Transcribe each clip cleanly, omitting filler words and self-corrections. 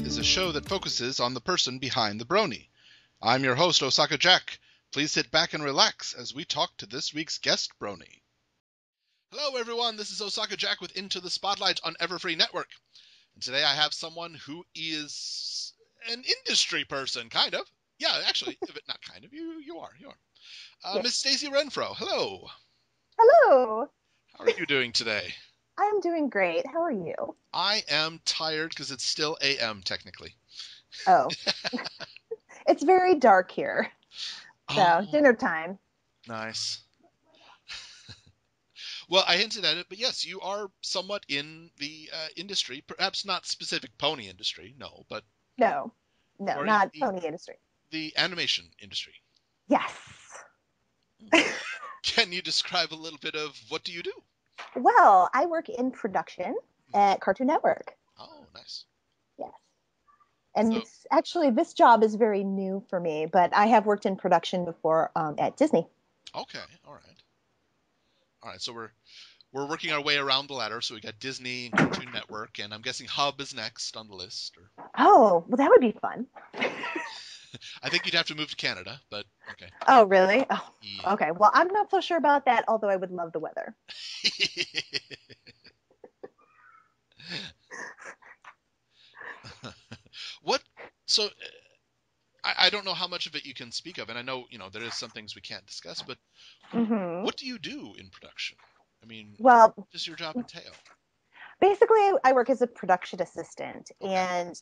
is a show that focuses on the person behind the brony. I'm your host, Osaka Jack. Please sit back and relax as we talk to this week's guest brony. Hello everyone, this is Osaka Jack with Into the Spotlight on Everfree Network. And today I have someone who is an industry person, kind of. Yeah, actually, not kind of. You are. Yes. Miss Stacy Renfroe, hello. Hello. How are you doing today? I'm doing great. How are you? I am tired because it's still AM, technically. Oh. It's very dark here. So, dinner time. Nice. Well, I hinted at it, but yes, you are somewhat in the industry. Perhaps not specific pony industry, no, but... No, not pony industry. The animation industry. Yes. Can you describe a little bit of what do you do? Well, I work in production at Cartoon Network. Oh, nice. Yes. And actually, this job is very new for me, but I have worked in production before at Disney. Okay, all right. So we're working our way around the ladder. So we got Disney and Cartoon Network, and I'm guessing Hub is next on the list. Oh, well, that would be fun. I think you'd have to move to Canada, but okay. Oh, really? Oh, yeah. Okay. Well, I'm not so sure about that, although I would love the weather. What? So I don't know how much of it you can speak of, and I know there is some things we can't discuss, but what do you do in production? I mean, well, what does your job entail? Basically, I work as a production assistant, Okay. and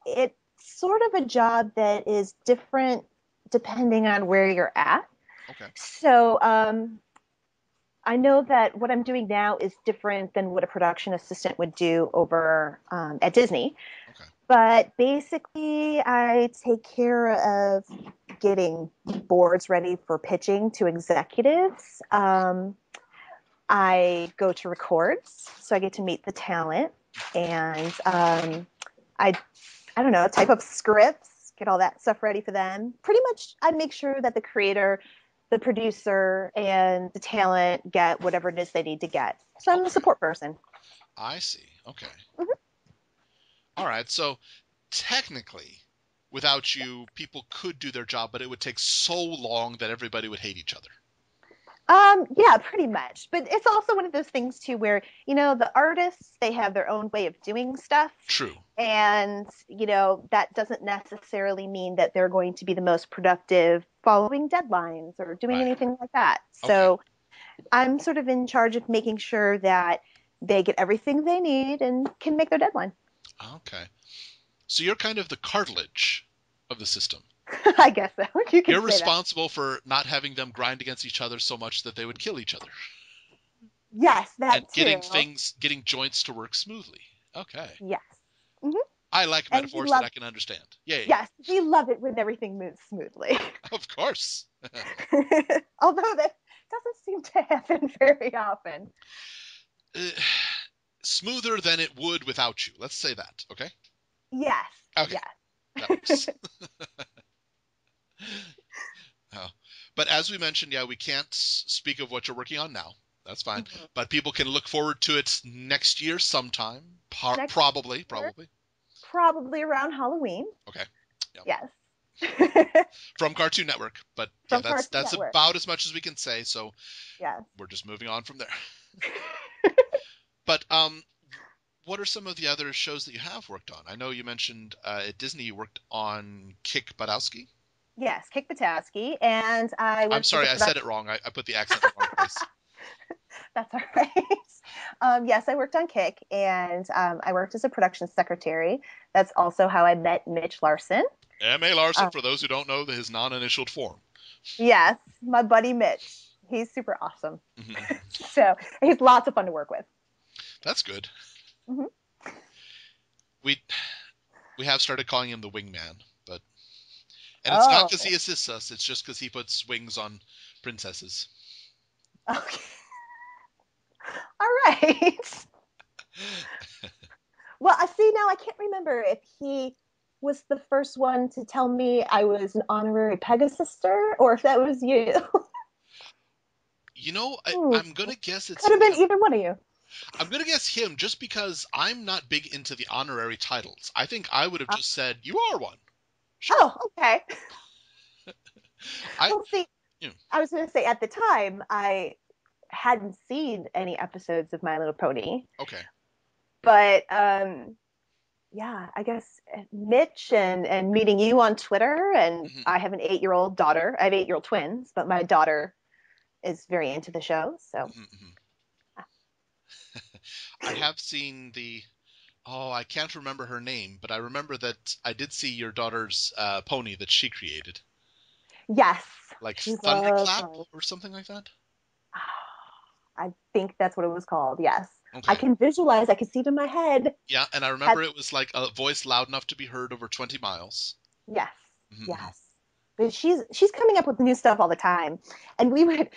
it's sort of a job that is different depending on where you're at. Okay. So I know that what I'm doing now is different than what a production assistant would do over at Disney. Okay. But basically, I take care of getting boards ready for pitching to executives. I go to records, so I get to meet the talent, and I don't know, type up scripts, get all that stuff ready for them. Pretty much, I make sure that the creator, the producer, and the talent get whatever it is they need to get. So I'm a support person. I see. Okay. Mm-hmm. All right. So technically, without you, people could do their job, but it would take so long that everybody would hate each other. Yeah, pretty much. But it's also one of those things too where, the artists, they have their own way of doing stuff. True. And, that doesn't necessarily mean that they're going to be the most productive following deadlines or doing anything like that. So I'm sort of in charge of making sure that they get everything they need and can make their deadline. Okay. So you're kind of the cartilage of the system. I guess so. You're responsible for not having them grind against each other so much that they would kill each other. Yes, that and getting joints to work smoothly. Okay. Yes. Mm-hmm. I like metaphors that I can understand. Yay. Yes, we love it when everything moves smoothly. Of course. Although that doesn't seem to happen very often. Smoother than it would without you. Let's say that, okay? Yes. Okay. Yes. That works. But as we mentioned, we can't speak of what you're working on now. That's fine. Mm-hmm. But people can look forward to it next year sometime. Probably. Probably around Halloween. Okay. Yep. Yes. From Cartoon Network. But that's Network. About as much as we can say. So yes. We're just moving on from there. But what are some of the other shows that you have worked on? I know you mentioned at Disney you worked on Kick Buttowski. Yes, Kick Buttowski, and I'm sorry, I said it wrong. I put the accent in the wrong place. That's all right. Yes, I worked on Kick, and I worked as a production secretary. That's also how I met Mitch Larson. M.A. Larson, for those who don't know his non-initialed form. Yes, my buddy Mitch. He's super awesome. Mm-hmm. So he's lots of fun to work with. That's good. Mm-hmm. We have started calling him the wingman, and it's not because he assists us. It's just because he puts wings on princesses. Okay. All right. Well, I see now. I can't remember if he was the first one to tell me I was an honorary Pegasister, or if that was you. I'm gonna guess it's could have been either one of you. I'm gonna guess him just because I'm not big into the honorary titles. I think I would have just said, "You are one." Sure. Oh, okay. I Well, see, you know, I was going to say at the time I hadn't seen any episodes of My Little Pony, okay. but yeah, I guess Mitch and meeting you on Twitter, and Hmm. I have an 8-year-old daughter. I have 8-year-old twins, but my daughter is very into the show. So Hmm. Hmm. I have seen the. Oh, I can't remember her name, but I remember that I did see your daughter's pony that she created, yes, like she's Thunderclap lovely. or something like that. I think that's what it was called. Yes, I Okay. can visualize. I can see it in my head. Yeah, and I Had remember it was like a voice loud enough to be heard over 20 miles. Yes, Hmm. yes. But she's coming up with new stuff all the time, and we would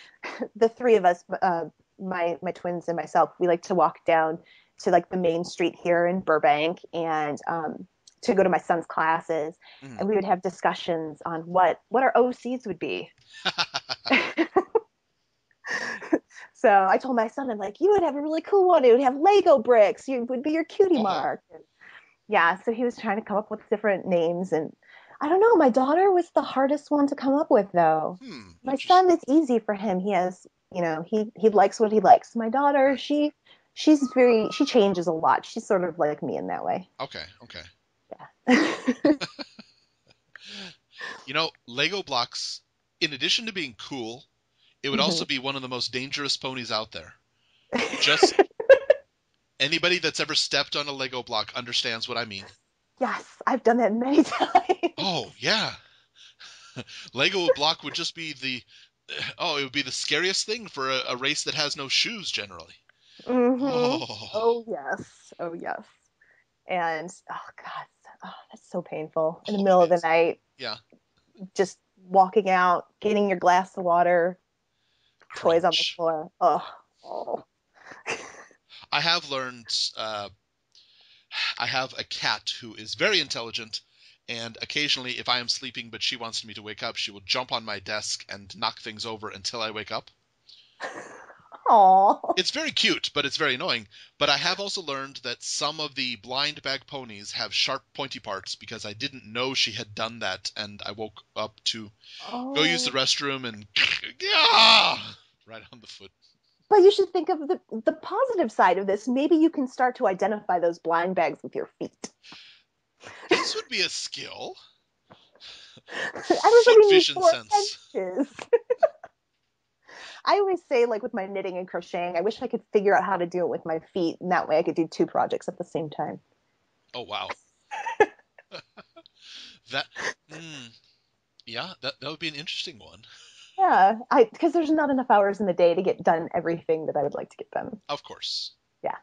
the three of us, my twins and myself, we like to walk down to like the main street here in Burbank, and to go to my son's classes, Hmm. and we would have discussions on what our OCs would be. So I told my son, I'm like, you would have a really cool one. It would have Lego bricks. You would be your cutie Oh, mark. Yeah, so he was trying to come up with different names, and I don't know, my daughter was the hardest one to come up with though. My interesting. son, it's easy for him. He has, he likes what he likes. My daughter, Right. she changes a lot. She's sort of like me in that way. Okay, okay. Yeah. Lego blocks, in addition to being cool, it would also Mhm. be one of the most dangerous ponies out there. Just anybody that's ever stepped on a Lego block understands what I mean. Yes, I've done that many times. Oh, yeah. Lego block would just be it would be the scariest thing for a race that has no shoes generally. Hmm. Oh, Oh yes. Oh yes. And oh God, that's so painful. In the oh, middle it of the is. night, Yeah. just walking out, getting your glass of water, toys on the Crunch. floor. Oh, oh. I have learned I have a cat who is very intelligent, and occasionally, if I am sleeping but she wants me to wake up, she will jump on my desk and knock things over until I wake up. Oh. It's very cute, but it's very annoying. But I have also learned that some of the blind bag ponies have sharp, pointy parts because I didn't know she had done that, and I woke up to go use the Oh. restroom and yeah, right on the foot. But you should think of the positive side of this. Maybe you can start to identify those blind bags with your feet. This would be a skill. Foot Everybody needs vision four sense. senses. I always say, like with my knitting and crocheting, I wish I could figure out how to do it with my feet, and that way I could do two projects at the same time. Oh wow, that. Hmm. Yeah, that would be an interesting one. Yeah, I because there's not enough hours in the day to get done everything that I would like to get done. Of course. Yeah.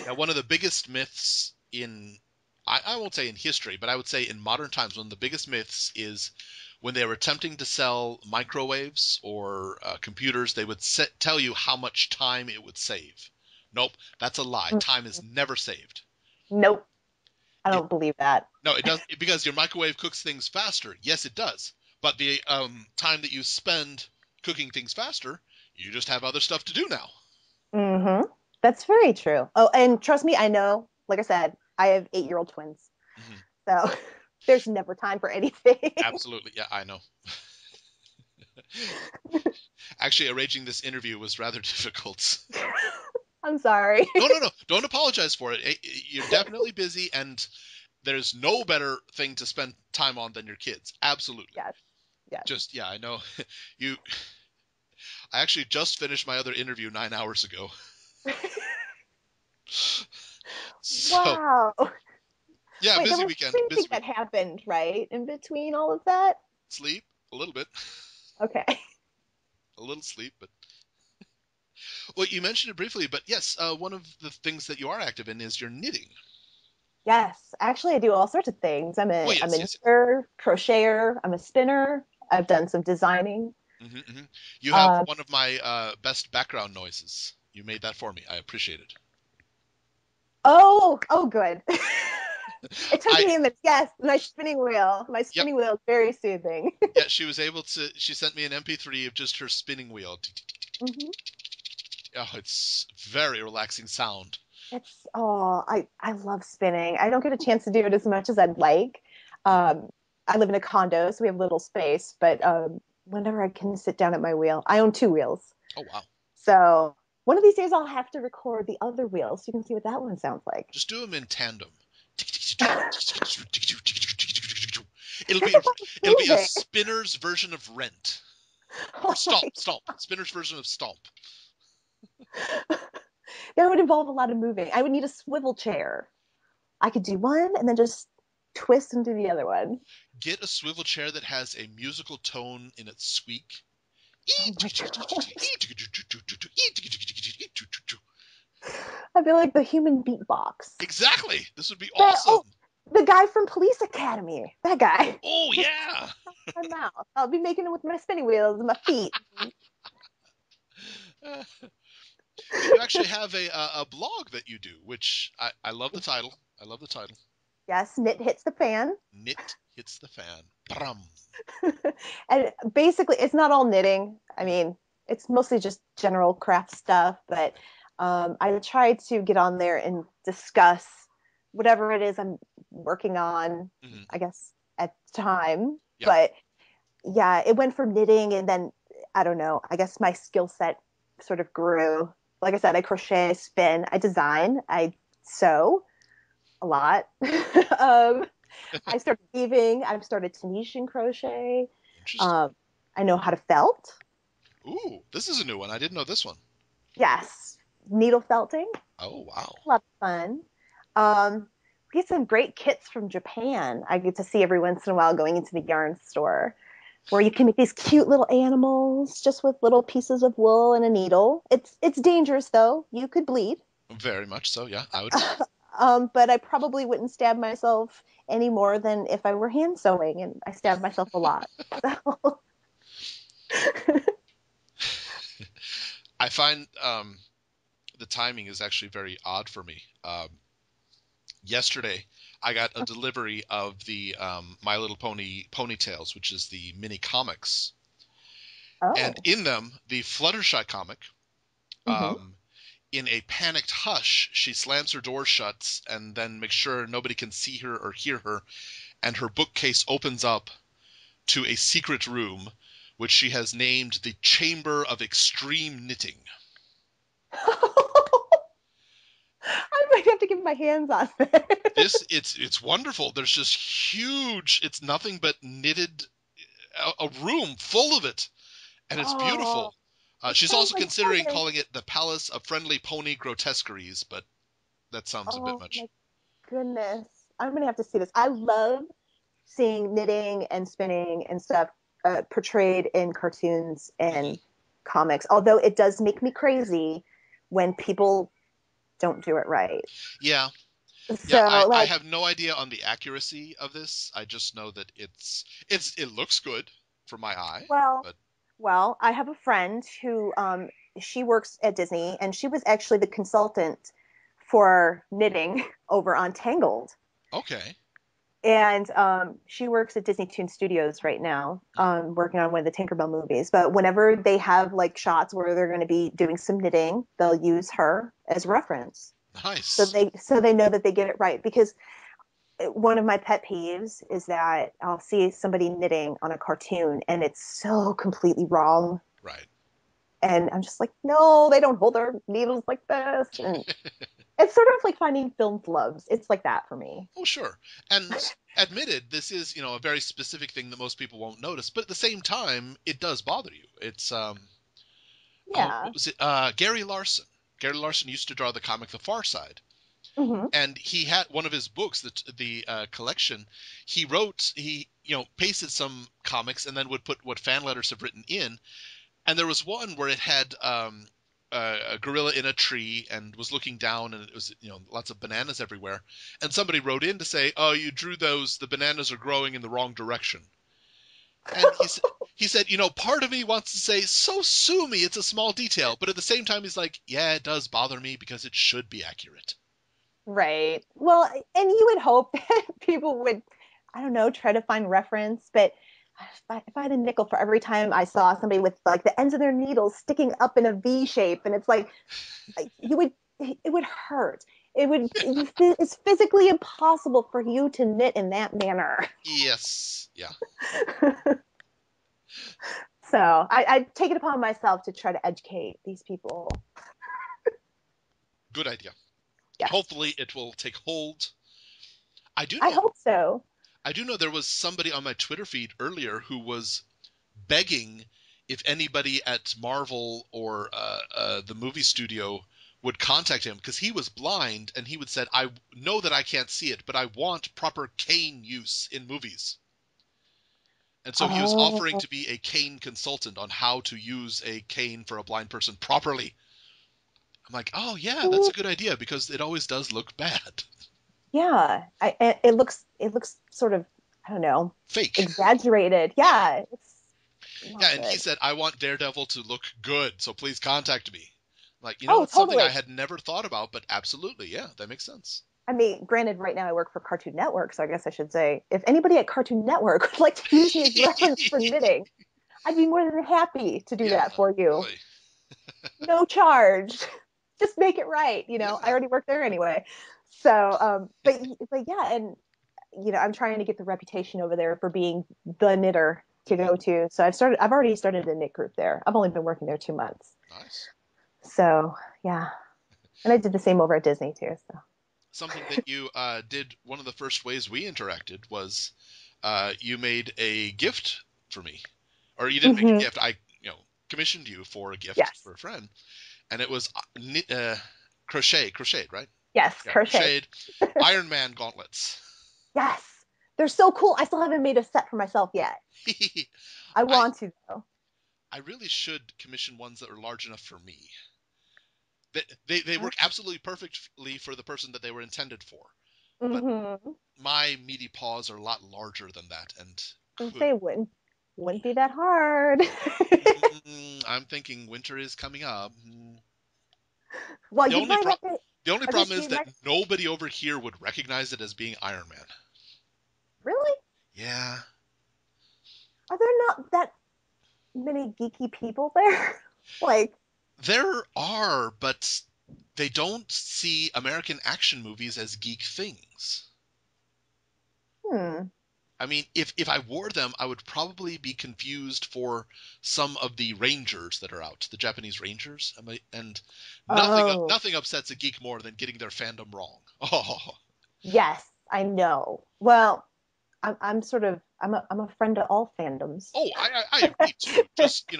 Now, one of the biggest myths I won't say in history, but I would say in modern times, one of the biggest myths is when they were attempting to sell microwaves or computers, they would tell you how much time it would save. Nope, that's a lie. Time is never saved. Nope, I It don't believe that. No, it does because your microwave cooks things faster. Yes, it does. But the time that you spend cooking things faster, you just have other stuff to do now. Hmm. That's very true. Oh, and trust me, I know. Like I said, I have 8-year-old twins, Hmm. so there's never time for anything. Absolutely, yeah, I know. Actually, arranging this interview was rather difficult. I'm sorry. No, no, no. Don't apologize for it. You're definitely busy, and there's no better thing to spend time on than your kids. Absolutely. Yes, yes. Just, yeah, I know. You. I actually just finished my other interview 9 hours ago. So, Wow. yeah, Wait, there busy was weekend. something Busy that weekend. happened, right, in between all of that? Sleep, a little bit. Okay. A little sleep, but. Well, you mentioned it briefly, but yes, one of the things that you are active in is your knitting. Yes, actually, I do all sorts of things. Well, I'm yes, a yes. knitter, crocheter. I'm a spinner. I've done some designing. Hmm. Hmm. You have Um, one of my best background noises. You made that for me. I appreciate it. oh, good. It took I me a minute. Yes, my spinning wheel. My Yep. spinning wheel is very soothing. Yeah, she was able to. She sent me an MP3 of just her spinning wheel. Hmm. Oh, it's very relaxing sound. I love spinning. I don't get a chance to do it as much as I'd like. Um, I live in a condo, so we have little space, but whenever I can sit down at my wheel, I own two wheels. Oh, wow. So one of these days I'll have to record the other wheel so you can see what that one sounds like. Just do them in tandem. It'll That's be a lot of it'll be a moving. spinner's version of Rent. Or Oh my, Stomp. Spinner's version of Stomp. that would involve a lot of moving. I would need a swivel chair. I could do one and then just twist and do the other one. Get a swivel chair that has a musical tone in its squeak. Oh my gosh. I feel like the human beatbox. Exactly. This would be That awesome. oh, the guy from Police Academy. That guy. Oh Just yeah. my mouth. I'll be making it with my spinning wheels and my feet. You actually have a blog that you do, which I love the title. I love the title. Yes, knit hits the fan. Knit hits the fan. Brum. And basically, it's not all knitting. I mean, it's mostly just general craft stuff, but I try to get on there and discuss whatever it is I'm working on, Mm-hmm. I guess, at the time. Yeah. But yeah, it went from knitting and then I don't know, I guess my skill set sort of grew. Like I said, I crochet, I spin, I design, I sew a lot. um, I started weaving, I've started Tunisian crochet. Interesting. Um, I know how to felt. Ooh, this is a new one. I didn't know this one. Yes, needle felting, Oh wow. a lot of fun. We get some great kits from Japan. I get to see every once in a while going into the yarn store where you can make these cute little animals just with little pieces of wool and a needle. It's dangerous though. You could bleed. Very much so. Yeah, I would agree. But I probably wouldn't stab myself any more than if I were hand sewing, and I stab myself a lot. So I find the timing is actually very odd for me. Yesterday, I got a delivery of the My Little Pony Ponytails, which is the mini comics, and oh, in them, the Fluttershy comic. hmm. Um, in a panicked hush, she slams her door shut and then makes sure nobody can see her or hear her, and her bookcase opens up to a secret room, which she has named the Chamber of Extreme Knitting. I might have to get my hands on it. It's wonderful. There's just huge. It's nothing but knitted, a room full of it, and it's Oh, beautiful. it She's sounds also like considering heaven. calling it the Palace of Friendly Pony Grotesqueries, but that sounds a bit Oh much. my goodness. I'm gonna have to see this. I love seeing knitting and spinning and stuff portrayed in cartoons Hmm. and comics. Although it does make me crazy when people don't do it right. Yeah, yeah. So I like, have no idea on the accuracy of this. I just know that it looks good for my eye, well, but well, I have a friend who she works at Disney and she was actually the consultant for knitting over on Tangled. okay. And she works at Disney Toon Studios right now, working on one of the Tinkerbell movies. But whenever they have like shots where they're going to be doing some knitting, they'll use her as reference, Nice. so they know that they get it right. Because one of my pet peeves is that I'll see somebody knitting on a cartoon and it's so completely wrong, Right. and I'm just like, no, they don't hold their needles like this, and it's sort of like finding film flubs. It's like that for me. Oh, sure. And admitted, this is, a very specific thing that most people won't notice, but at the same time, it does bother you. It's oh, Yeah. what was it? Gary Larson. Gary Larson used to draw the comic The Far Side, Hmm. and he had one of his books, the collection. He pasted some comics and then would put what fan letters have written in, and there was one where it had a gorilla in a tree and was looking down, and it was lots of bananas everywhere. And somebody wrote in to say, "Oh, you drew those. The bananas are growing in the wrong direction." And he said, part of me wants to say, "So sue me. It's a small detail," but at the same time, he's like, "Yeah, it does bother me because it should be accurate." Right. Well, and you would hope that people would, I don't know, try to find reference, but if I had a nickel for every time I saw somebody with like the ends of their needles sticking up in a V shape, and it's like you would it would hurt. It's physically impossible for you to knit in that manner. Yes. Yeah. So I take it upon myself to try to educate these people. Good idea. Yes, Hopefully it will take hold. I do I know hope so. I do know there was somebody on my Twitter feed earlier who was begging if anybody at Marvel or the movie studio would contact him because he was blind and he would said, I know that I can't see it, but I want proper cane use in movies. And so he was offering Oh, to be a cane consultant on how to use a cane for a blind person properly. I'm like, oh yeah, that's a good idea because it always does look bad. yeah. It looks sort of, I don't know, Fake. exaggerated. Yeah. Yeah, it's Yeah, not and he good. said, I want Daredevil to look good, so please contact me. Like, Oh, that's something I totally. had never thought about, but absolutely, yeah, that makes sense. I mean, granted, right now I work for Cartoon Network, so I guess I should say if anybody at Cartoon Network would like to use me as reference for knitting, I'd be more than happy to do Yeah, that for you. really. No charge. Just make it right. I Yeah. already work there anyway. So, but yeah, and I'm trying to get the reputation over there for being the knitter to Hmm. go to. So I've already started a knit group there. I've only been working there 2 months. Nice. So yeah, and I did the same over at Disney too. So Something that you did, one of the first ways we interacted was you made a gift for me. Or you didn't make a hmm gift, I, commissioned you for a gift yes, for a friend. And it was crocheted, right? yes, Yeah, crochet. crocheted Iron Man gauntlets. Yes, they're so cool. I still haven't made a set for myself yet. I I want to though. I really should commission ones that are large enough for me. They work absolutely perfectly for the person that they were intended for, but Mm-hmm. my meaty paws are a lot larger than that, and I could say it wouldn't be that hard. I'm thinking winter is coming up. Well, The you only might pro have to. the only I guess problem is you that might. nobody over here would recognize it as being Iron Man. Really? Yeah, Are there not that many geeky people there? Like, there are, but they don't see American action movies as geek things. hmm. I mean, if I wore them, I would probably be confused for some of the Rangers that are out, the Japanese Rangers. And Oh, nothing upsets a geek more than getting their fandom wrong. Oh, yes, I know. Well, I'm a friend to all fandoms. I agree too. Just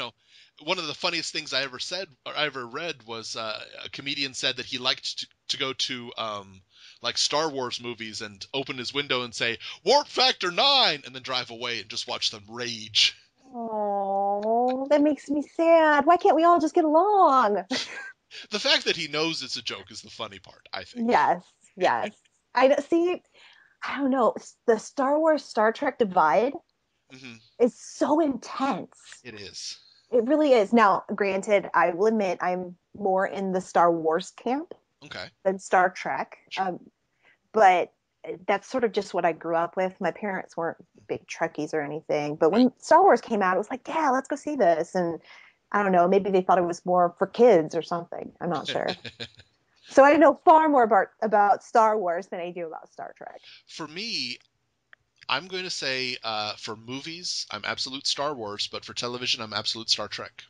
one of the funniest things I ever said or I ever read was a comedian said that he liked to go to like Star Wars movies and open his window and say Warp Factor 9 and then drive away and just watch them rage. Oh, that makes me sad. Why can't we all just get along? The fact that he knows it's a joke is the funny part, I think. Yes, yes. See. I don't know. The Star Wars Star Trek divide Hmm. is so intense. It is. It really is. Now, granted, I will admit I'm more in the Star Wars camp Okay. than Star Trek. Sure. But that's sort of just what I grew up with. My parents weren't big Trekkies or anything. But Right. when Star Wars came out, it was like, yeah, let's go see this. And I don't know, maybe they thought it was more for kids or something. I'm not sure. So I know far more about Star Wars than I do about Star Trek. For me, I'm going to say for movies, I'm absolute Star Wars, but for television, I'm absolute Star Trek.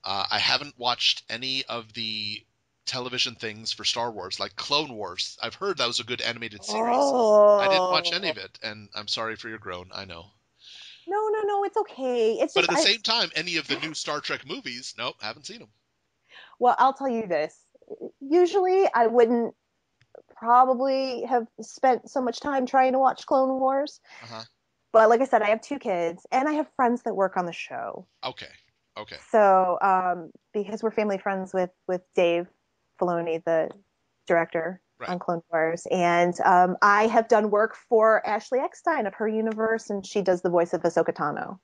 I haven't watched any of the television things for Star Wars, like Clone Wars. I've heard that was a good animated series. I didn't watch any Oh of it, and I'm sorry for your groan, I know. no, no, no, it's okay. It's But just at the I. same time, any of the new Star Trek movies, nope, haven't seen them. Well, I'll tell you this. Usually, I wouldn't probably have spent so much time trying to watch Clone Wars. Uh-huh. But like I said, I have 2 kids, and I have friends that work on the show. Okay. Okay. So because we're family friends with Dave Filoni, the director Right. on Clone Wars, and I have done work for Ashley Eckstein of her universe, and she does the voice of Ahsoka Tano.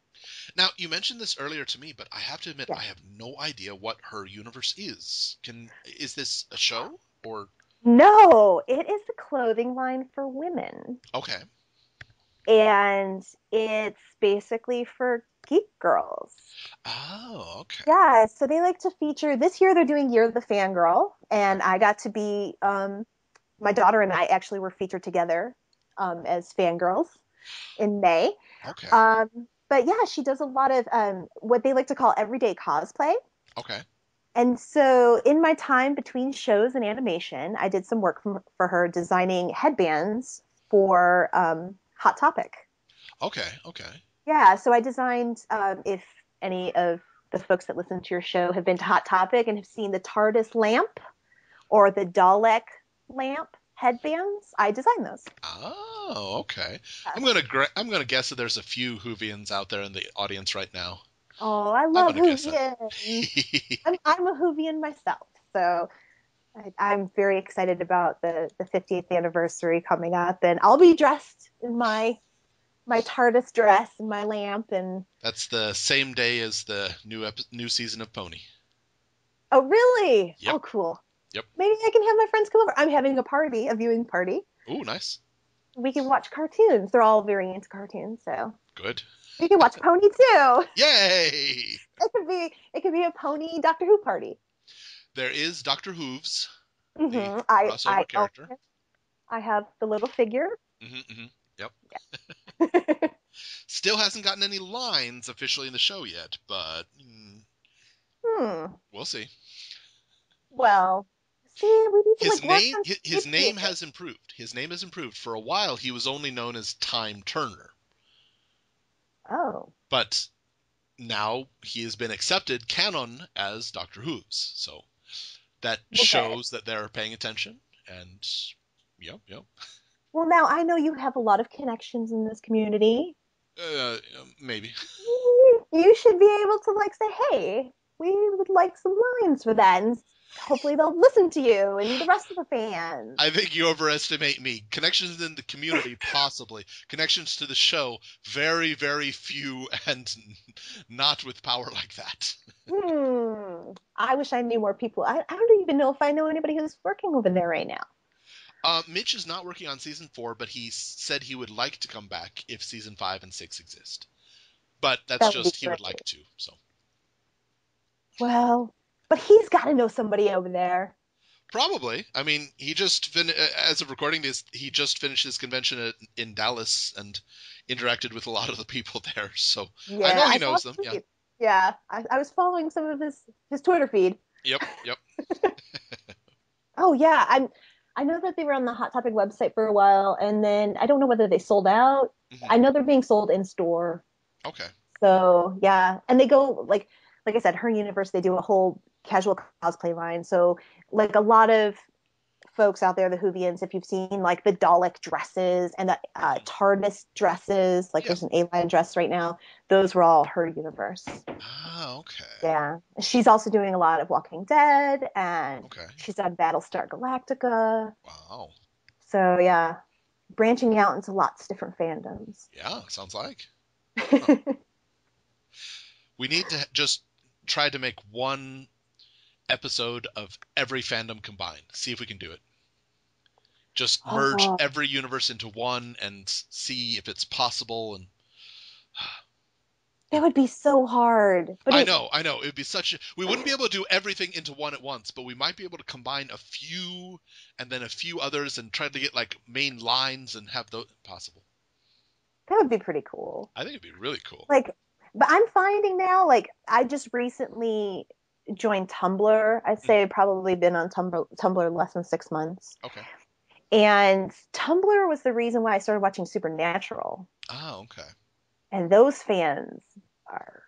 Now, you mentioned this earlier to me, but I have to admit Yeah. I have no idea what her universe is. Is this a show or No, it is the clothing line for women. okay. and it's basically for geek girls. Oh, okay. Yeah, so they like to feature this year they're doing Year of the Fangirl, Okay. and I got to be my daughter and I actually were featured together as fangirls in May. Okay. Um, but yeah, she does a lot of what they like to call everyday cosplay. Okay. And so in my time between shows and animation, I did some work for her designing headbands for Hot Topic. Okay. Okay. Yeah, so I designed, if any of the folks that listen to your show have been to Hot Topic and have seen the TARDIS lamp or the Dalek lamp headbands, I designed those. Oh, okay. Yeah. I'm gonna guess that there's a few Whovians out there in the audience right now. Oh, I I'm love gonna guess that. Whovians. I'm a Whovian myself, so I'm very excited about the 50th anniversary coming up, and I'll be dressed in my TARDIS dress and my lamp. And That's the same day as the new season of Pony. oh, really? Yep. Oh, cool. Yep. Maybe I can have my friends come over. I'm having a party, a viewing party. Ooh, nice. We can watch cartoons. They're all very into cartoons, so Good. we can watch Pony too. Yay! It could be a Pony Doctor Who party. There is Doctor Hooves, the Hmm I crossover own character. it. I have the little figure. Yep. Yeah. Still hasn't gotten any lines officially in the show yet, but Hmm. we'll see. Well, see, we need to His like work name on his shaping name it. has improved. His name has improved. For a while, he was only known as Time Turner, Oh, but now he has been accepted canon as Doctor Hooves. So that well, good. shows that they're paying attention. And yep, yep. Well, now I know you have a lot of connections in this community. Maybe. You should be able to like say, "Hey, we would like some lines for that," and hopefully they'll listen to you and the rest of the fans. I think you overestimate me. Connections in the community, possibly. Connections to the show, very, very few, and not with power like that. I wish I knew more people. I don't even know if I know anybody who's working over there right now. Mitch is not working on season 4, but he said he would like to come back if season 5 and 6 exist. But that's That would be just he great. would like to. So Well, but he's got to know somebody over there. probably. I mean, as of recording this, he just finished his convention in Dallas and interacted with a lot of the people there. So I Yeah, know he I saw knows them. a Yeah. tweet. Yeah, I was following some of his Twitter feed. Yep. Yep. Oh yeah, I know that they were on the Hot Topic website for a while, and then I don't know whether they sold out. I know they're being sold in store. Okay. So yeah, and they go like I said, her universe. They do a whole casual cosplay line. So like a lot of folks out there, the Whovians, if you've seen like the Dalek dresses and the TARDIS dresses, like Yeah. there's an alien dress right now. Those were all her universe. Ah, okay. Yeah, she's also doing a lot of Walking Dead, and Okay. she's done Battlestar Galactica. Wow. So yeah, branching out into lots of different fandoms. Yeah, sounds like. Huh. We need to just try to make one episode of every fandom combined. See if we can do it. Just merge Oh, every universe into one and see if it's possible. And that would be so hard, but it I know. It'd be we wouldn't be able to do everything into one at once, but we might be able to combine a few and then a few others and try to get like main lines and have those possible. that would be pretty cool. I think it'd be really cool. Like, but I'm finding now, like, I just recently joined Tumblr. I'd say I've probably been on Tumblr less than 6 months. Okay. And Tumblr was the reason why I started watching Supernatural. Ah, okay. And those fans are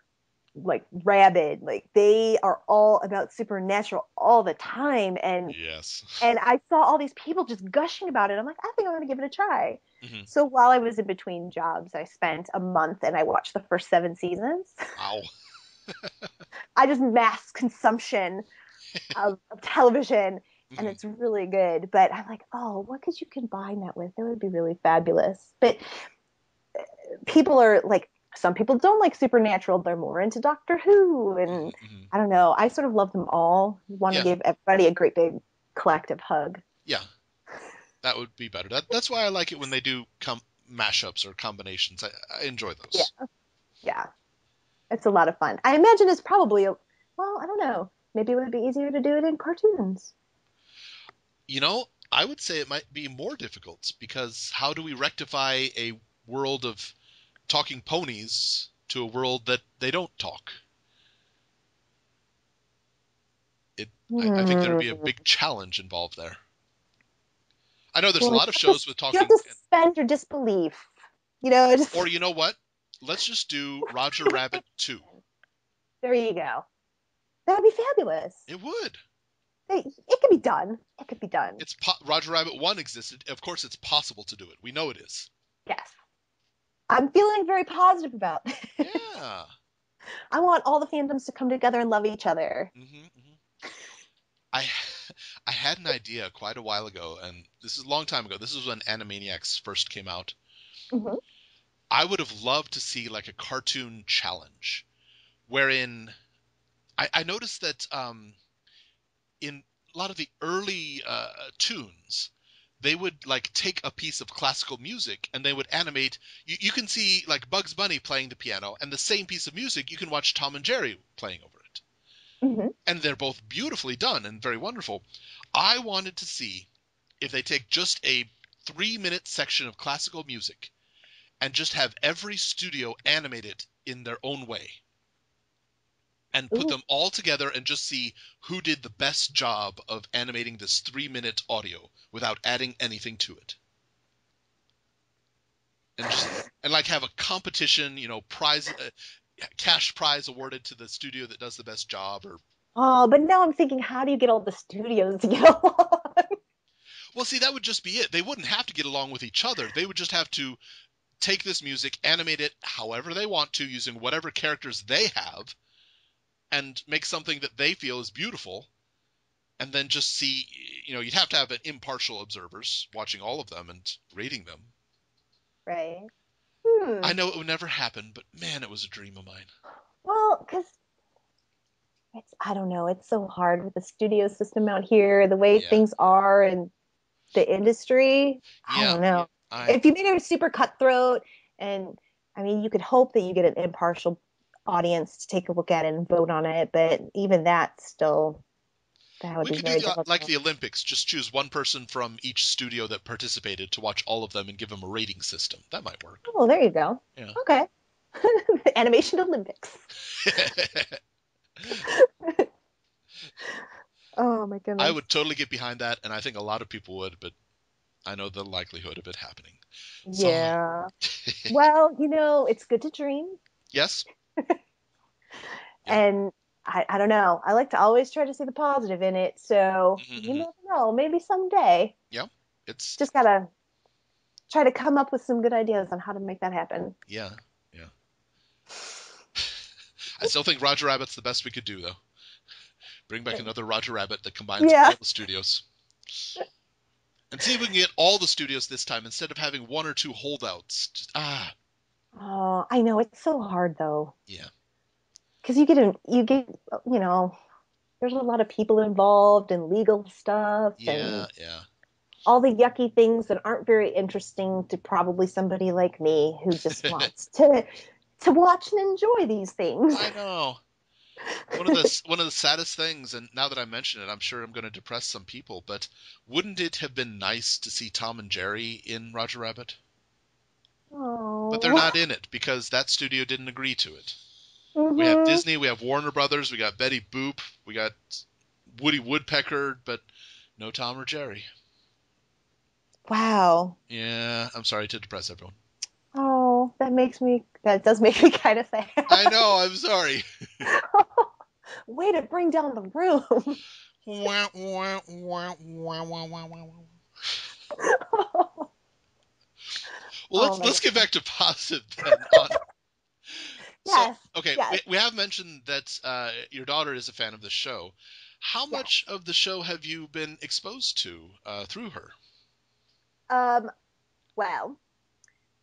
like rabid. Like they are all about Supernatural all the time. And Yes. and I saw all these people just gushing about it. I'm like, I think I'm gonna give it a try. Hmm. So while I was in between jobs, I spent a month and I watched the first 7 seasons. Wow. I just mass consumption of television, and Hmm. it's really good. But I'm like, oh, what could you combine that with? That would be really fabulous. But people are like, some people don't like Supernatural. They're more into Doctor Who, and Hmm. I don't know. I sort of love them all. Want to Yeah. give everybody a great big collective hug. Yeah. That would be better. That's why I like it when they do mashups or combinations. I enjoy Yeah, those. yeah. It's a lot of fun. I imagine it's probably well, I don't know. Maybe it would be easier to do it in cartoons. I would say it might be more difficult because how do we rectify a world of talking ponies to a world that they don't talk? I think there'd be a Hmm. big challenge involved there. I know there's a Well, lot of shows with you have talking, to suspend your disbelief. Just or you know what? Let's just do Roger Rabbit 2. there you go. That would be fabulous. It would. It could be done. It could be done. Roger Rabbit 1 existed. Of course, it's possible to do it. We know it is. Yes. I'm feeling very positive about this. Yeah. I want all the fandoms to come together and love each other. Hmm. I I had an idea quite a while ago, and this is a long time ago. This is when Animaniacs first came out. Hmm. I would have loved to see like a cartoon challenge wherein I noticed that in a lot of the early tunes, they would like take a piece of classical music and they would animate. You can see like Bugs Bunny playing the piano, and the same piece of music you can watch Tom and Jerry playing over it. Hmm. And they're both beautifully done and very wonderful. I wanted to see if they take just a 3-minute section of classical music and just have every studio animate it in their own way and put Ooh, them all together and just see who did the best job of animating this 3-minute audio without adding anything to it. And like have a competition, prize cash prize awarded to the studio that does the best job. Or oh, but now I'm thinking, how do you get all the studios to get along? well, see, that would just be it. They wouldn't have to get along with each other. They would just have to take this music, animate it however they want to using whatever characters they have, and make something that they feel is beautiful, and then just see, you'd have to have an impartial observers watching all of them and rating them. Right. I Hmm. know it would never happen, but man, it was a dream of mine. Well, because I don't know, it's so hard with the studio system out here, the way Yeah, things are in the industry. I yeah. don't know. I If you made it super cutthroat, and I mean, you could hope that you get an impartial audience to take a look at it and vote on it, but even that still, that would We be could do very like difficult. the Olympics. Just choose one person from each studio that participated to watch all of them and give them a rating system. That might work. Oh, there you go. Yeah. Okay. Animation Olympics. Oh my I goodness. would totally get behind that, and I think a lot of people would, but I know the likelihood of it happening. So, Yeah. Well, it's good to dream. yes. Yeah. And I don't know. I like to always try to see the positive in it. So Hmm. you Hmm. never know. Maybe someday. Yeah. It's, Just gotta try to come up with some good ideas on how to make that happen. yeah. Yeah. I still think Roger Rabbit's the best we could do, though. Bring back another Roger Rabbit that combines Yeah. all the studios. And see if we can get all the studios this time instead of having one or two holdouts. Oh, I know it's so hard though, Yeah. because you know, there's a lot of people involved in legal stuff Yeah, and yeah. all the yucky things that aren't very interesting to probably somebody like me who just wants to watch and enjoy these things. I know. One of the saddest things, and now that I mention it, I'm sure I'm going to depress some people, but wouldn't it have been nice to see Tom and Jerry in Roger Rabbit? But they're Oh. not in it because that studio didn't agree to it. We have Hmm. Disney, we have Warner Brothers, we got Betty Boop, we got Woody Woodpecker, but no Tom or Jerry. Wow. Yeah, I'm sorry to depress everyone. Oh, that does make me kind of sad. I know, I'm sorry. Way to bring down the room. Wah, wah, wah, wah, wah, wah, wah. Well, Oh my let's get goodness. back to positive then. On so Yes. okay, Yes. we have mentioned that your daughter is a fan of the show. How Yes. much of the show have you been exposed to through her? Um, well,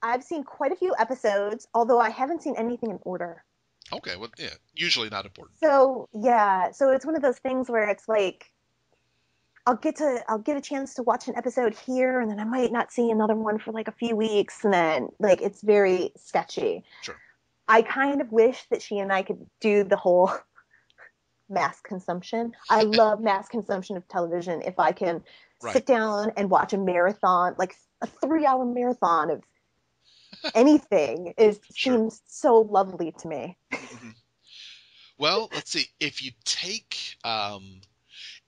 I've seen quite a few episodes, although I haven't seen anything in order. Okay, well, yeah, usually not important. So, yeah, so it's one of those things where it's like I'll get a chance to watch an episode here, and then I might not see another one for like a few weeks, and then like it's very sketchy. Sure. I kind of wish that she and I could do the whole mass consumption. I love mass consumption of television. If I can Right. sit down and watch a marathon, like a 3 hour marathon of anything, it Sure. seems so lovely to me. Hmm. Well, let's see. If you take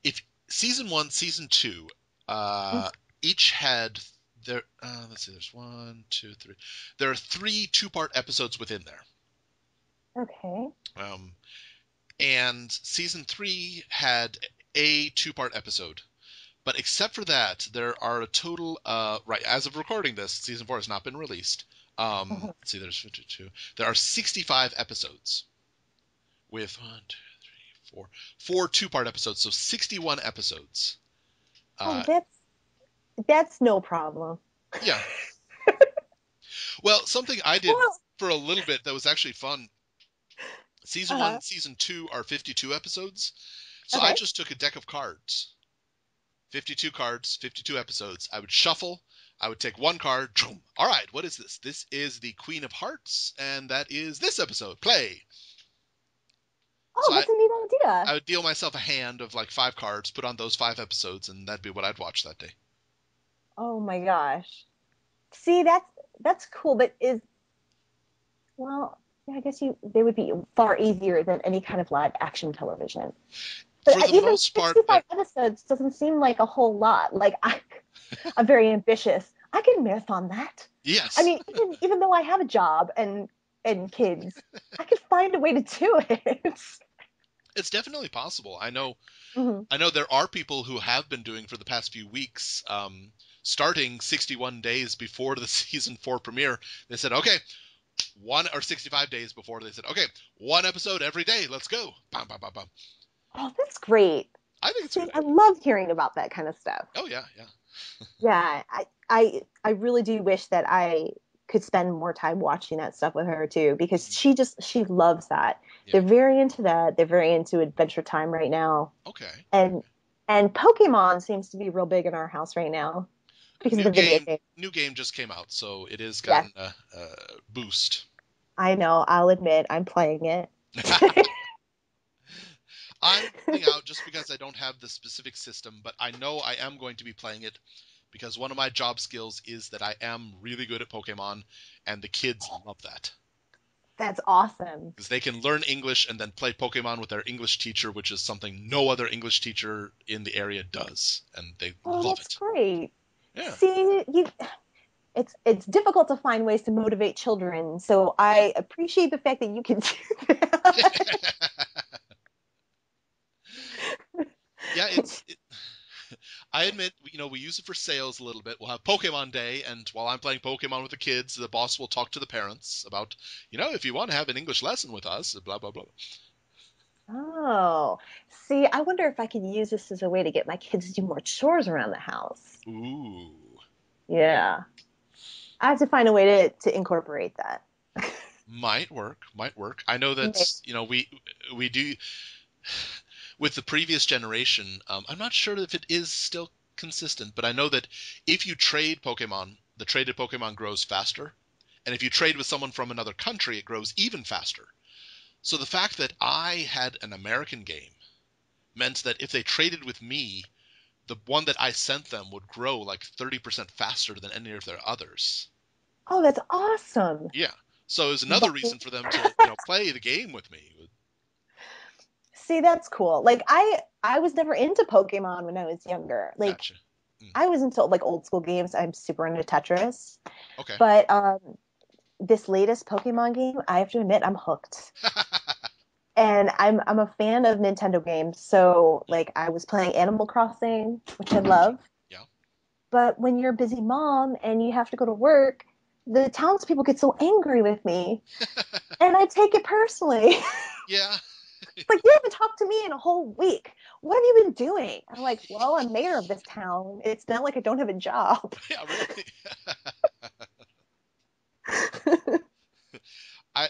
if season 1, season 2, uh, each had there. Let's see. There's 1, 2, 3. There are 3 two-part episodes within there. Okay. Um, and season 3 had a two-part episode. But except for that, there are a total, right, as of recording this, season 4 has not been released. Mhm. Let's see, there's 52. There are 65 episodes with 1, 2, 3, 4 two-part episodes, so 61 episodes. Oh, Uh, that's no problem. yeah. Well, something I did Well, for a little bit that was actually fun. Season 1 uh-huh. and season 2 are 52 episodes. So I Okay. just took a deck of cards. 52 cards, 52 episodes. I would shuffle. I would take one card. All right, what is this? This is the Queen of Hearts, and that is this episode. Play. So Oh, that's a neat I idea. would deal myself a hand of like 5 cards, put on those 5 episodes, and that'd be what I'd watch that day. Oh my gosh. See, that's cool, but well, yeah, I guess you they would be far easier than any kind of live action television. But For the even most part, 65 episodes doesn't seem like a whole lot. Like I'm very ambitious. I can marathon that. I yes, mean, even though I have a job and kids, I could find a way to do it. it's definitely possible. Mhm. I know there are people who have been doing for the past few weeks, starting 61 days before the season 4 premiere. They said, okay, 65 days before, they said, okay, 1 episode every day. Let's go. Bam, bam, bam, bam. Oh, that's great. I think it's a See, good I idea. love hearing about that kind of stuff. Oh yeah, yeah, Yeah, I really do wish that I could spend more time watching that stuff with her too, because mhm, she loves that. yeah. They're very into that. They're very into Adventure Time right now. Okay. And Pokemon seems to be real big in our house right now because of New the video game, game. new game just came out, so it has Yes, gotten a boost. I know. I'll admit I'm playing it. I'm holding out just because I don't have the specific system, but I know I am going to be playing it because one of my job skills is that I am really good at Pokemon, and the kids love that. That's awesome. Because they can learn English and then play Pokemon with their English teacher, which is something no other English teacher in the area does, and they Oh, love that's it. great. Yeah, See, it's difficult to find ways to motivate children, so yeah. I appreciate the fact that you can do that. Yeah, I admit, we use it for sales a little bit. We'll have Pokemon Day, and while I'm playing Pokemon with the kids, the boss will talk to the parents about, if you want to have an English lesson with us, blah, blah, blah. Oh, see, I wonder if I could use this as a way to get my kids to do more chores around the house. Ooh. Yeah. I have to find a way to incorporate that. Might work, might work. I know that, Maybe. we do, with the previous generation, I'm not sure if it is still consistent, but I know that if you trade Pokemon, the traded Pokemon grows faster. And if you trade with someone from another country, it grows even faster. So the fact that I had an American game meant that if they traded with me, the one that I sent them would grow like 30% faster than any of their others. Oh, that's awesome. Yeah. So it was another Lucky. reason for them to, play the game with me. See, that's cool. Like I was never into Pokemon when I was younger. Like Gotcha. Mm, I was into like old school games. I'm super into Tetris. okay. But this latest Pokemon game, I have to admit, I'm hooked. And I'm a fan of Nintendo games. So like I was playing Animal Crossing, which I Gotcha. love. Yeah. But when you're a busy mom and you have to go to work, the townspeople get so angry with me, and I take it personally. Yeah. Like, you haven't talked to me in a whole week. What have you been doing? I'm like, well, I'm mayor of this town. It's not like I don't have a job. Yeah, really. I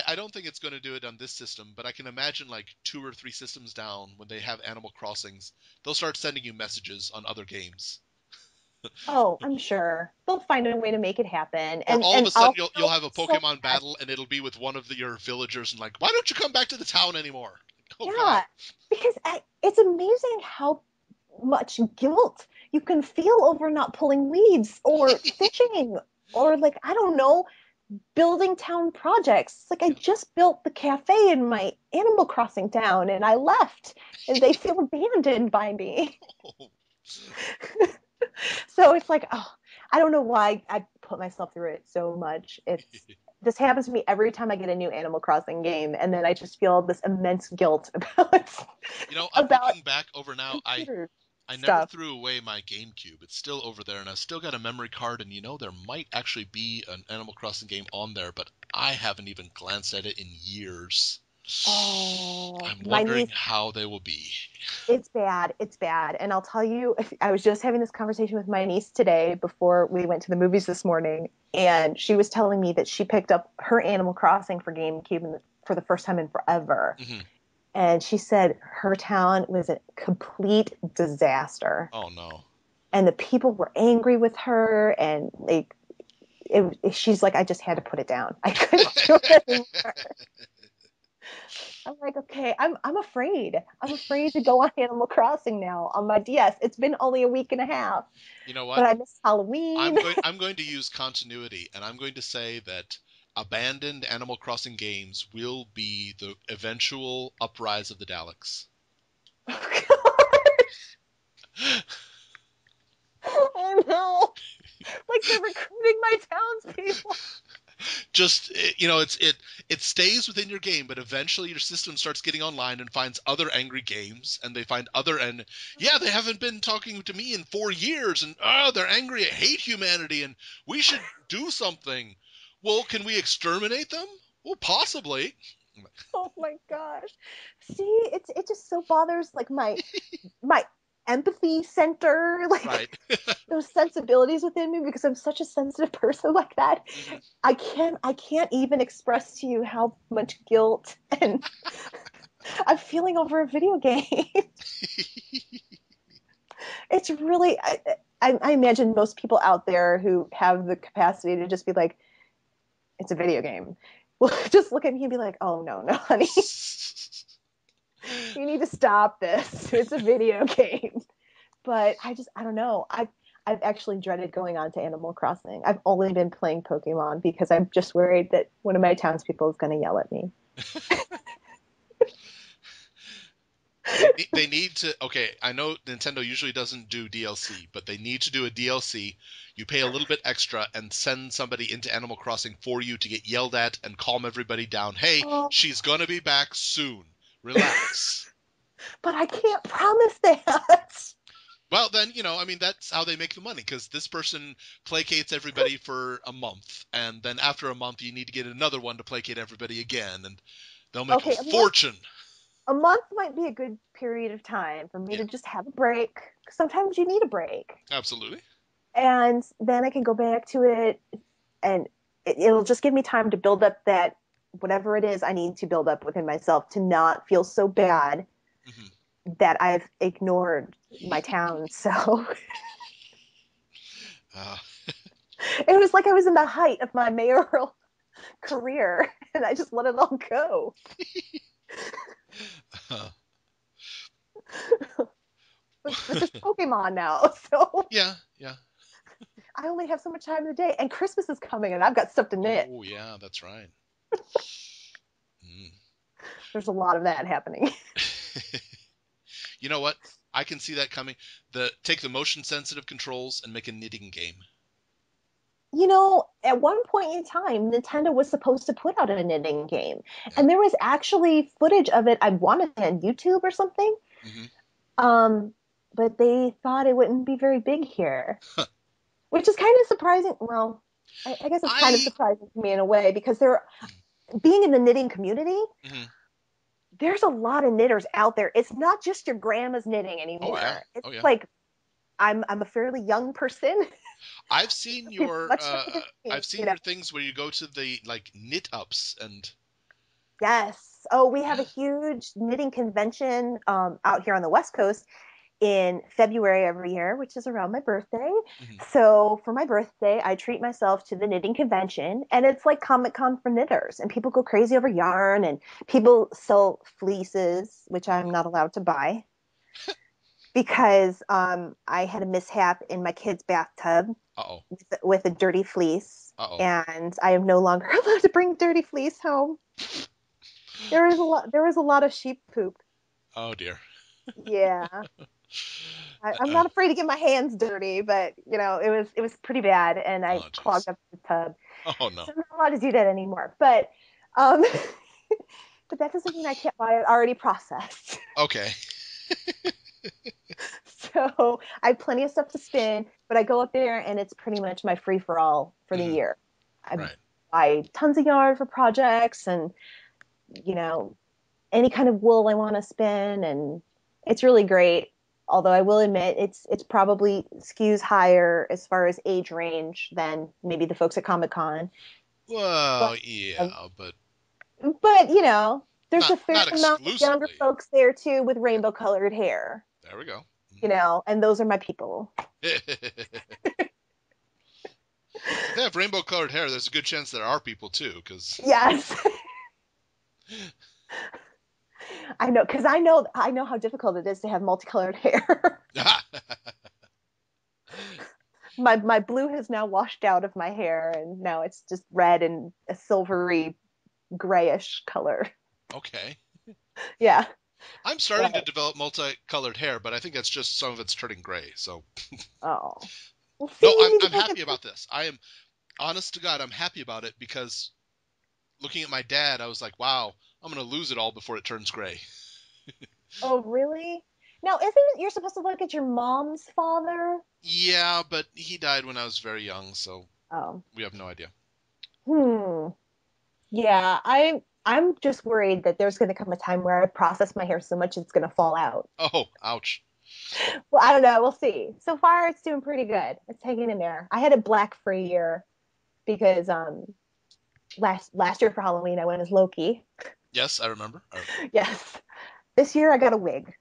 I don't don't think it's going to do it on this system, but I can imagine like 2 or 3 systems down when they have Animal Crossings, they'll start sending you messages on other games. Oh, I'm sure they'll find a way to make it happen, Or and all of and a sudden I'll you'll feel have a so Pokemon bad. battle and it'll be with one of your villagers and like, why don't you come back to the town anymore? Oh God. Yeah, because it's amazing how much guilt you can feel over not pulling weeds or fishing or like I don't know, building town projects. It's like I just built the cafe in my Animal Crossing town and I left and they feel abandoned by me. So it's like, oh, I don't know why I put myself through it so much. It's this happens to me every time I get a new Animal Crossing game, and then I just feel this immense guilt about I'm about looking back over now. computer I never stuff. threw away my GameCube. It's still over there, and I've still got a memory card. And there might actually be an Animal Crossing game on there, but I haven't even glanced at it in years. Oh, I'm my wondering niece, how they will be. it's bad. It's bad. And I'll tell you, I was just having this conversation with my niece today before we went to the movies this morning, and she was telling me that she picked up her Animal Crossing for GameCube for the first time in forever. Hmm. And she said her town was a complete disaster. Oh no. And the people were angry with her, and she's like, I just had to put it down. I couldn't do it anymore. I'm like, okay, I'm afraid. I'm afraid to go on Animal Crossing now on my DS. It's been only a week and a half, You know what? but I miss Halloween. I'm going to use continuity, and I'm going to say that abandoned Animal Crossing games will be the eventual uprise of the Daleks. Oh no! Like they're recruiting my townspeople. Just it stays within your game, but eventually your system starts getting online and finds other angry games, and they find other and yeah, they haven't been talking to me in 4 years, and they're angry, I hate humanity, and we should do something. Well, can we exterminate them? Well, possibly. Oh my gosh! See, it just so bothers like my empathy center, like Right. those sensibilities within me because I'm such a sensitive person like that. Hmm. I can't even express to you how much guilt and I'm feeling over a video game. It's really I imagine most people out there who have the capacity to just be like, it's a video game. Well, just look at me and be like, oh no, no, honey, you need to stop this. It's a video game. But I don't know. I've actually dreaded going on to Animal Crossing. I've only been playing Pokemon because I'm just worried that one of my townspeople is going to yell at me. They need to. Okay, I know Nintendo usually doesn't do DLC, but they need to do a DLC. You pay a little bit extra and send somebody into Animal Crossing for you to get yelled at and calm everybody down. Hey, Oh, she's gonna be back soon. Relax. but I can't promise that. Well, then, that's how they make the money, because this person placates everybody for a month, and then after a month, you need to get another one to placate everybody again, and they'll make a Okay, fortune. a month might be a good period of time for me Yeah, to just have a break. Sometimes you need a break. absolutely. And then I can go back to it and it'll just give me time to build up that whatever it is I need to build up within myself to not feel so bad Hmm. that I've ignored my town. So Uh, it was like I was in the height of my mayoral career and I just let it all go. But there's Pokemon now, so yeah, yeah. I only have so much time in the day. And Christmas is coming and I've got stuff to knit. Oh, yeah, that's right. Mm. There's a lot of that happening. You know what? I can see that coming. Take the motion sensitive controls and make a knitting game. At one point in time, Nintendo was supposed to put out a knitting game, Yeah. and there was actually footage of it. I wanted it on YouTube or something, Hmm. um, but they thought it wouldn't be very big here, which is kind of surprising. Well, I guess it's kind of I. surprising to me in a way because being in the knitting community, Mhm. there's a lot of knitters out there. It's not just your grandma's knitting Oh yeah. anymore. It's Oh yeah. like I'm a fairly young person, I've seen your much younger than I've me, seen your things where you go to the like knit ups and Yes. Oh, we have a huge knitting convention out here on the West Coast in February every year, which is around my birthday. Hmm. So for my birthday, I treat myself to the knitting convention, and it's like Comic Con for knitters. And people go crazy over yarn, and people sell fleeces, which I'm not allowed to buy because I had a mishap in my kid's bathtub Uh-oh. with a dirty fleece, Uh-oh. and I am no longer allowed to bring dirty fleece home. There was a lot. There was a lot of sheep poop. Oh dear. Yeah. I'm Uh, not afraid to get my hands dirty, but it was pretty bad, and I oh jeez. clogged up the tub. Oh no. So I'm not allowed to do that anymore. But um, but that doesn't mean I can't buy it already processed. Okay. So I have plenty of stuff to spin, but I go up there and it's pretty much my free for all for the Hmm. year. I Right. buy tons of yarn for projects, and you know any kind of wool I want to spin, and it's really great. Although I will admit it's probably skews higher as far as age range than maybe the folks at Comic Con. But Well, yeah, but but there's not a fair not amount of younger exclusively. folks there too with Yeah. rainbow colored hair. There we go. And those are my people. If they have rainbow colored hair, there's a good chance there are people too, because Yes. I know, because I know how difficult it is to have multicolored hair. My blue has now washed out of my hair, and now it's just red and a silvery grayish color. okay. Yeah. I'm starting to But develop multicolored hair, but I think that's just some of it's turning gray. So oh. Well, see, no, you I'm need to I'm go get happy about this. I am honest to God, I'm happy about it because looking at my dad, I was like, wow, I'm gonna lose it all before it turns gray. Oh, really? Now, isn't it you're supposed to look at your mom's father? Yeah, but he died when I was very young, so Oh. we have no idea. Hmm. Yeah, I'm just worried that there's going to come a time where I process my hair so much it's going to fall out. Oh, ouch. Well, I don't know. We'll see. So far, it's doing pretty good. It's hanging in there. I had it black for a year because last year for Halloween I went as Loki. Yes, I remember. Yes. This year I got a wig.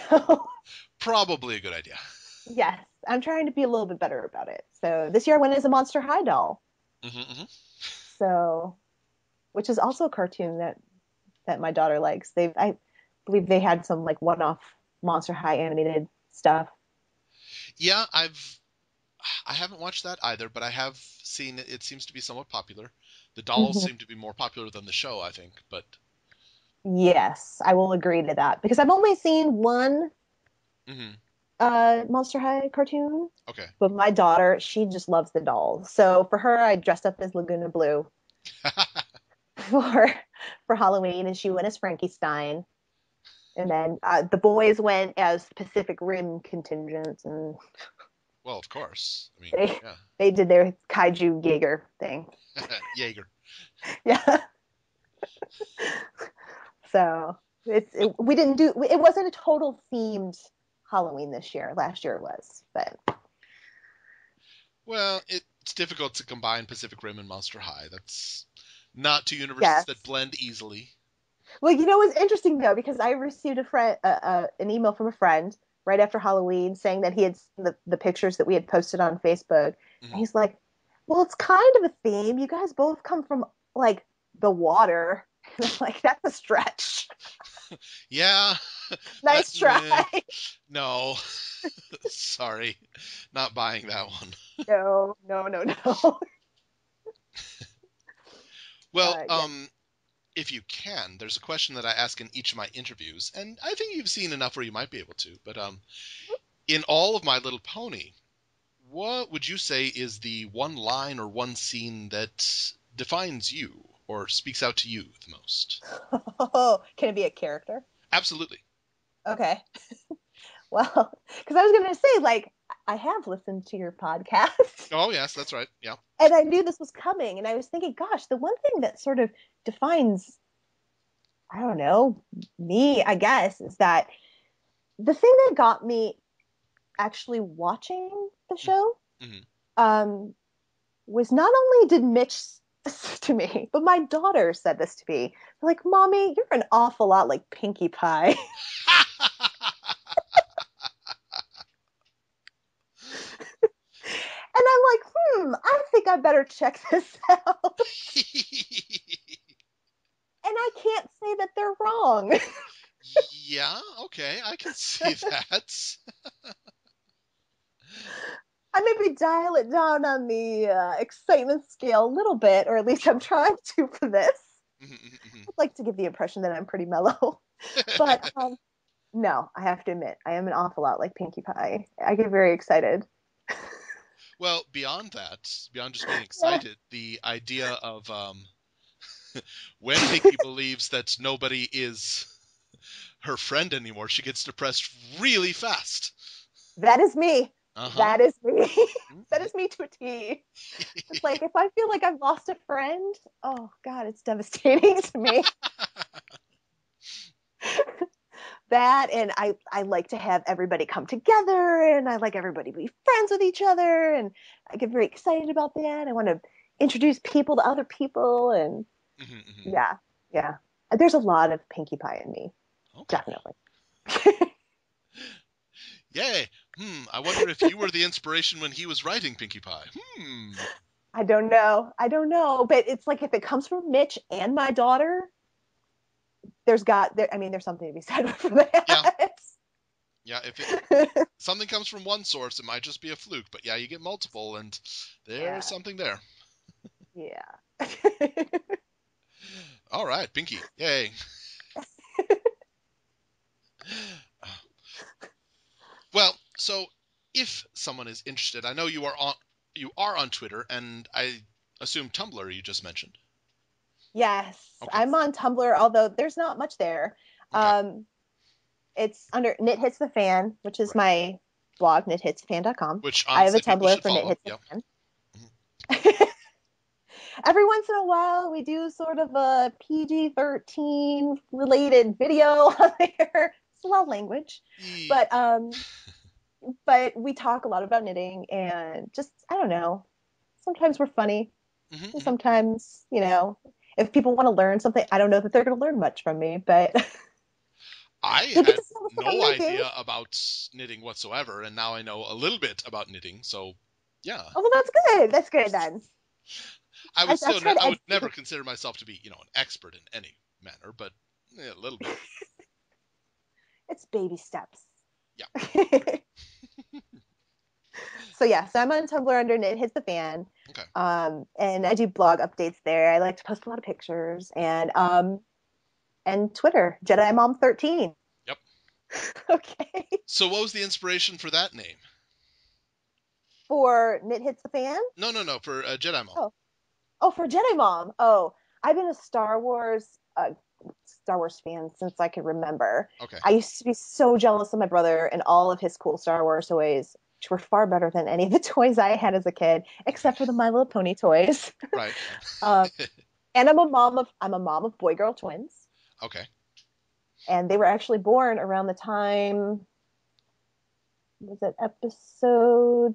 So Probably a good idea. yes, I'm trying to be a little bit better about it. So this year I went as a Monster High doll. Hmm. Hmm. So which is also a cartoon that my daughter likes. I believe they had some like one-off Monster High animated stuff. Yeah, I haven't watched that either, but I have seen it. It seems to be somewhat popular. The dolls Hmm. seem to be more popular than the show, I think. But Yes, I will agree to that because I've only seen one hmm. Monster High cartoon, Okay. but my daughter, she just loves the dolls. So for her, I dressed up as Laguna Blue for for Halloween, and she went as Frankenstein. And then the boys went as Pacific Rim contingent, and Well, of course. I mean, they yeah. they did their kaiju Jaeger thing. Jaeger. Yeah. So we didn't do it wasn't a total themed Halloween this year. Last year it was, but Well, it's difficult to combine Pacific Rim and Monster High. That's not two universes that yes. blend easily. Well, it was interesting though because I received an email from a friend right after Halloween saying that he had seen the pictures that we had posted on Facebook, and Hmm. he's like, "Well, it's kind of a theme. You guys both come from like the water." And I'm like, "That's a stretch." Yeah, that Nice try. no, sorry, not buying that one. No, no, no, no. Well, Yeah. if you can, there's a question that I ask in each of my interviews, and I think you've seen enough where you might be able to. But in all of My Little Pony, what would you say is the one line or one scene that defines you or speaks out to you the most? Oh, can it be a character? Absolutely. Okay. Well, because I was going to say, like, I have listened to your podcast Oh, yes, that's right. Yeah. and I knew this was coming. And I was thinking, gosh, the one thing that sort of defines, I don't know, me, I guess, is that the thing that got me actually watching the show Mm-hmm. um, was not only did Mitch this to me, but my daughter said this to me. They're like, Mommy, you're an awful lot like Pinkie Pie. And I'm like, I think I better check this out. And I can't say that they're wrong. Yeah, okay, I can see that. I maybe dial it down on the excitement scale a little bit, or at least Sure. I'm trying to for this. I'd like to give the impression that I'm pretty mellow. But no, I have to admit, I am an awful lot like Pinkie Pie. I get very excited. Well, beyond that, beyond just being Yeah. excited, the idea of when Pinky believes that nobody is her friend anymore, she gets depressed really fast. That is me. Uh-huh. That is me. That Mhm. is me to a T. It's like if I feel like I've lost a friend, oh God, it's devastating to me. That and I like to have everybody come together and I like everybody to be friends with each other and I get very excited about that. I want to introduce people to other people and Mhm, mhm. yeah, yeah. There's a lot of Pinkie Pie in me, Okay. definitely. Yay. I wonder if you were the inspiration when he was writing Pinkie Pie. I don't know. I don't know, but it's like if it comes from Mitch and my daughter, there's something to be said for Yeah. that. Yeah, if something comes from one source, it might just be a fluke, but yeah, you get multiple and there's Yeah. something there. Yeah. All right, Pinky. Yay. Well, so if someone is interested, I know you are on Twitter and I assume Tumblr you just mentioned. Yes, Okay. I'm on Tumblr, although there's not much there. Okay. Um, it's under Knit Hits the Fan, which is Right. my blog, knithitsthefan.com. Which I have a honestly people Tumblr should for Knit follow. Hits the Yep. Fan. Mhm. Every once in a while, we do sort of a PG-13 related video on there. It's a lot of language, Ye- but but we talk a lot about knitting and just I don't know. Sometimes we're funny. mhm, And mhm. sometimes, if people want to learn something, I don't know that they're going to learn much from me, but I you'll get had to see all the stuff I'm no making. idea about knitting whatsoever, and now I know a little bit about knitting. So, yeah, Oh, well, that's good. That's good then. I'll try to I would never educate. consider myself to be, an expert in any manner, but yeah, a little bit. It's baby steps. Yeah. So yeah, so I'm on Tumblr under Knit Hits the Fan, Okay. and I do blog updates there. I like to post a lot of pictures and Twitter Jedi Mom 13. Yep. Okay, So, what was the inspiration for that name? for Knit Hits the Fan. No, no, no, for Jedi Mom. Oh, oh, for Jedi Mom. Oh, I've been a Star Wars fan since I could remember. Okay. I used to be so jealous of my brother and all of his cool Star Wars toys, which were far better than any of the toys I had as a kid, Okay. except for the My Little Pony toys. Right. um, Right. and I'm a mom of boy girl twins, Okay. and they were actually born around the time was it episode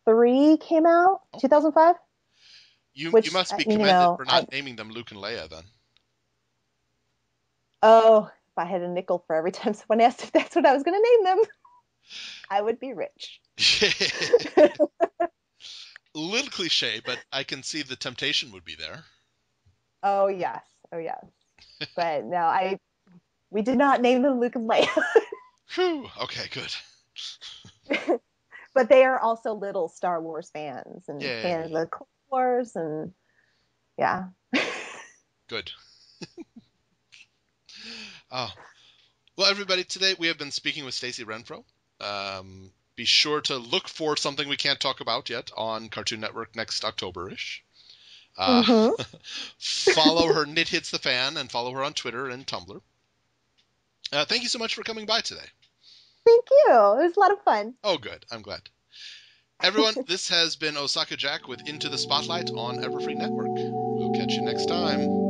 3 came out, Okay. 2005. You Which must be commended for I not naming them Luke and Leia then. oh, if I had a nickel for every time someone asked if that's what I was going to name them, I would be rich. A little cliche, but I can see the temptation would be there. Oh yes, oh yes. But no, I we did not name them Luke and Leia, Whew. Okay, good. but they are also little Star Wars fans and fans of Yay. the Clone Wars, and yeah. Good. Oh. Well, everybody, today we have been speaking with Stacy Renfroe. Be sure to look for something we can't talk about yet on Cartoon Network next October-ish. Uh, Mm-hmm. follow her Knit Hits the Fan and follow her on Twitter and Tumblr. Thank you so much for coming by today. Thank you. It was a lot of fun. Oh, good. I'm glad. Everyone, this has been Osaka Jack with Into the Spotlight on Everfree Network. We'll catch you next time.